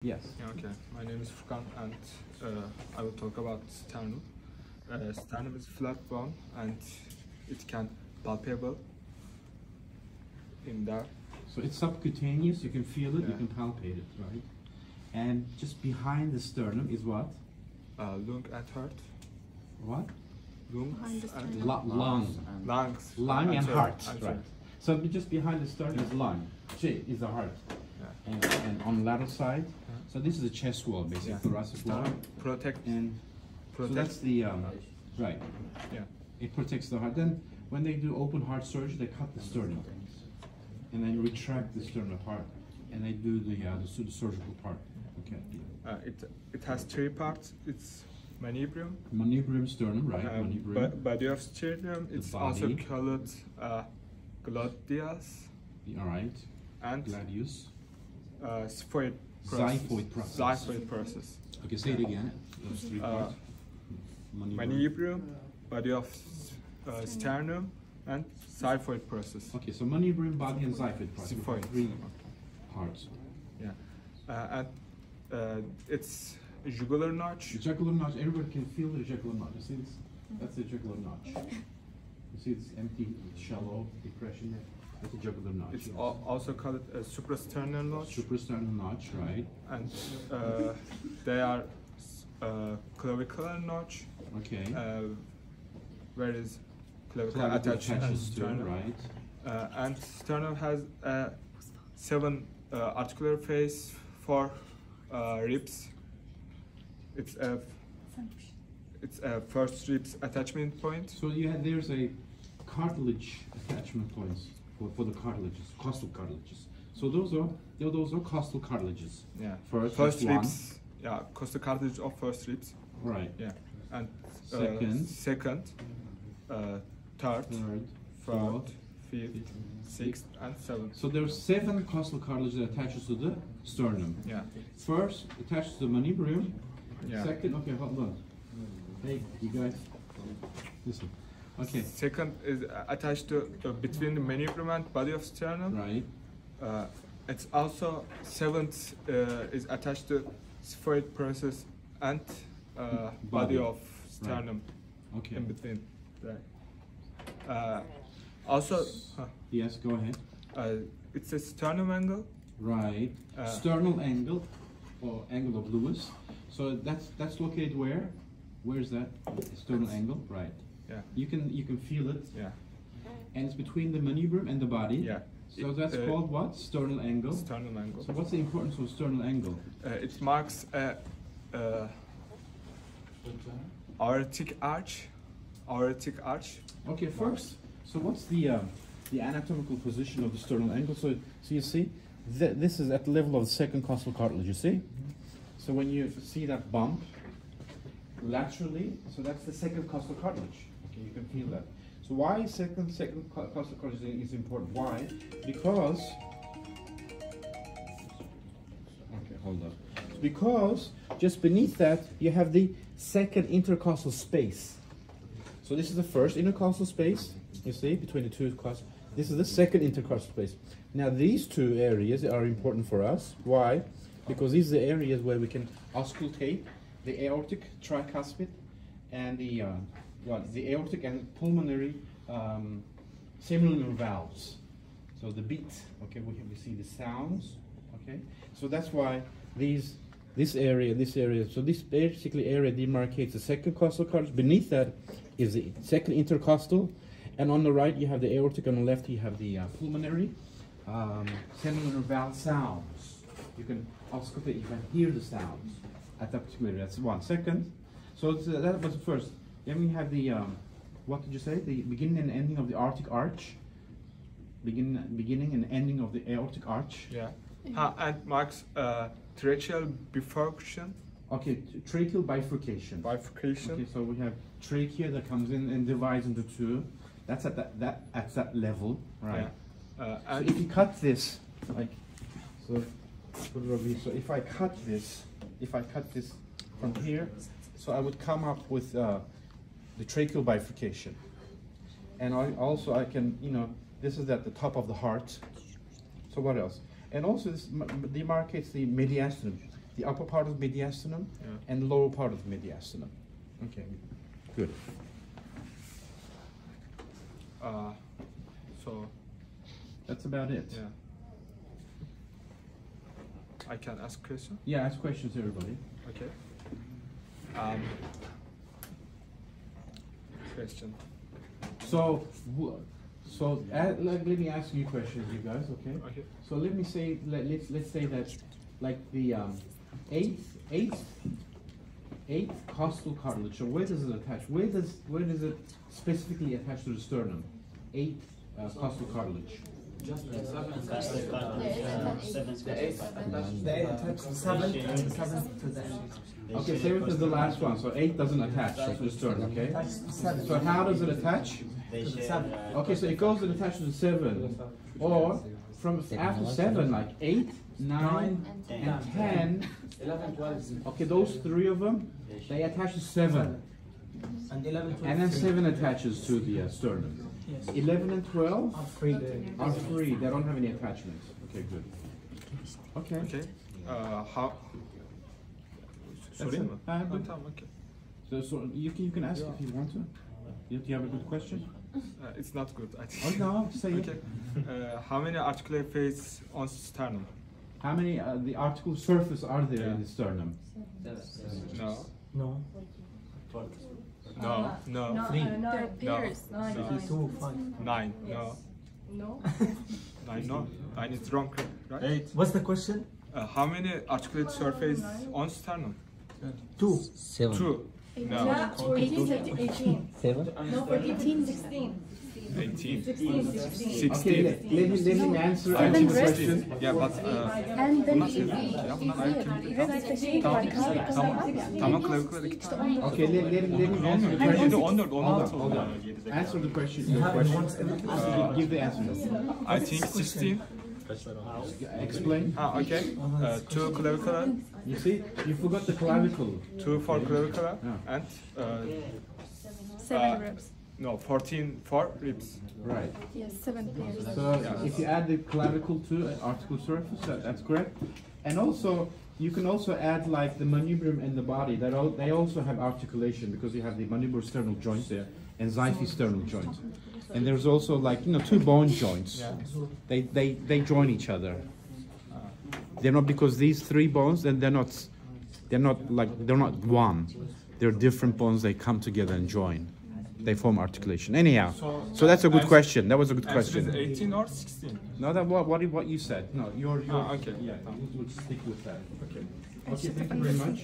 Yes. Okay, my name is Furkan and I will talk about sternum. Sternum is flat bone and it can palpable in there. So it's subcutaneous, you can feel it, Yeah. you can palpate it, right? And just behind the sternum is what? Lung and heart. What? Lungs Behind the and sternum. lungs. Lung and heart, and right. So just behind the sternum is lung, is the heart. Yeah. And on the lateral side, so this is the chest wall, basically, Yeah. thoracic wall. Sternum protect. And so protect. that's the, right. Yeah. It protects the heart. Then when they do open heart surgery, they cut the sternum. And then retract the sternum apart. And they do the surgical part. Okay. It has three parts. It's manubrium. Manubrium sternum, right? Manubrium. Body of sternum. It's also body. called glottias All right. and Gladius. xiphoid process. Xiphoid process. Xiphoid process. Okay, say it again. Those three parts. Manubrium, body of sternum, and xiphoid process. Okay, so manubrium, body, and xiphoid process. Xiphoid. Three parts. Yeah, and it's a jugular notch. The jugular notch, everybody can feel the jugular notch. You see this? That's the jugular notch. You see this empty, shallow depression there? That's the jugular notch. It's also called a suprasternal notch. Suprasternal notch, right? And they are clavicular notch. Okay. Where is clavicle Clavicle attached to attaches to, sternum. right? And sternum has 7 articular face, 4 ribs. It's a first ribs attachment point. So there's a cartilage attachment points for the cartilages, costal cartilages. So those are costal cartilages. Yeah. First ribs. one. Yeah, costal cartilage of first ribs. Right. Yeah. And Second. third, Third. fourth, fifth, sixth, and seventh. So there's 7 costal cartilages that attaches to the sternum. Yeah. First attaches to the manubrium. Yeah. Second, okay, hold on. Hey, you guys, listen. Okay. Second is attached to between the manubrium and body of sternum. Right. It's also 7th is attached to xiphoid process and body of sternum. Right. Okay. In between. Right. Also, Yes, go ahead. it's a sternum angle. Right. Sternal angle, or angle of Lewis. So that's located where? Where is that? Sternal angle. Right. Yeah. You can feel it. Yeah. And it's between the manubrium and the body. Yeah. So that's called what? Sternal angle. Sternum angle. So what's the importance of sternal angle? It marks a aortic arch. Aortic arch. Okay, first. So what's the anatomical position of the sternal angle? So you see, this is at the level of the second costal cartilage. You see? So when you see that bump laterally, so that's the second costal cartilage. Okay, you can feel that. So why second costal cartilage is important? Why? Because hold on. Because just beneath that you have the second intercostal space. So this is the first intercostal space, you see, between the two costals. This is the second intercostal space. Now these two areas are important for us. Why? Because these are the areas where we can auscultate the aortic tricuspid and the aortic and pulmonary semilunar valves. So the beat, okay, we see the sounds, okay. So that's why this area, so this basically area demarcates the second costal cartilage. Beneath that is the second intercostal, and on the right you have the aortic, on the left you have the pulmonary semilunar valve sounds. You can auscultate, you can hear the sounds at that particular area. That's one. Second, so that was the first. Then we have the, what did you say? The beginning and ending of the aortic arch. Beginning and ending of the aortic arch. Yeah. And marks tracheal bifurcation. Okay, tracheal bifurcation. Bifurcation. Okay, so we have trachea that comes in and divides into 2. That's at that level, right? Yeah. So if you cut this, like, so if I cut this from here, so I would come up with the tracheal bifurcation, and I can, this is at the top of the heart. So what else? And also this demarcates the mediastinum. the upper part of the mediastinum and the lower part of the mediastinum. Okay, good. So That's about it. yeah, I can ask question. Yeah, ask questions, everybody. Okay. Question. So, let me ask you questions, you guys. Okay. Okay. So let me say, let's say that, like the eighth costal cartilage. So where does it attach? Where does it specifically attach to the sternum? Eighth costal cartilage. Okay, seventh is the last one, so eighth doesn't attach to the sternum. Okay. So how does it attach? Okay, so it goes and attaches to 7, or from after 7, like 8, 9, and 10. Okay, those 3 of them, they attach to 7, and then 7 attaches to the sternum. 11 and 12 are free. They don't have any attachments. Okay, good. Okay. Okay. How? Sorry. it. Okay. So you can ask if you want to. Do you have a good question? It's not good, I think. Oh no, say Okay. How many articulate face on sternum? How many the article surface are there in the sternum? No. No. No. No. Three. They're pairs. Two, 5. 9. No. No. 9. No. 9 is wrong, right? 8. What's the question? How many articulate surface on sternum? 2. 7. 2. No. Yeah, 14, 18. 7. No, 18, 16. 18. 16, 16. 16. Okay, let him answer Seven the breasts. question. Yeah, but And then tamam klavikula 2 tane. Okay, let him answer the question. 14, 14, 16. Hold on. Answer the question. Give the answer. I think 16. Explain. Okay. 2 clavicular, You see, you forgot the clavicle. 2 for clavicular, Yeah. and 7 ribs. no, 14 for ribs. Right. Yes, 7 pairs. So if you add the clavicle to an article surface, that's correct. And also, you can also add like the manubrium and the body. They also have articulation because you have the mandibular-sternal joint there and xiphy-sternal joint. And there's also like 2 bone joints. Yeah. They join each other. They're not, because these 3 bones, then they're not one. They're different bones. They come together and join. They form articulation. Anyhow, so that's a good question. That was a good Answer is question. 18 or 16. No, that what you said. No, you're Okay. yeah. We'll stick with that. Okay. Okay. Thank you very much.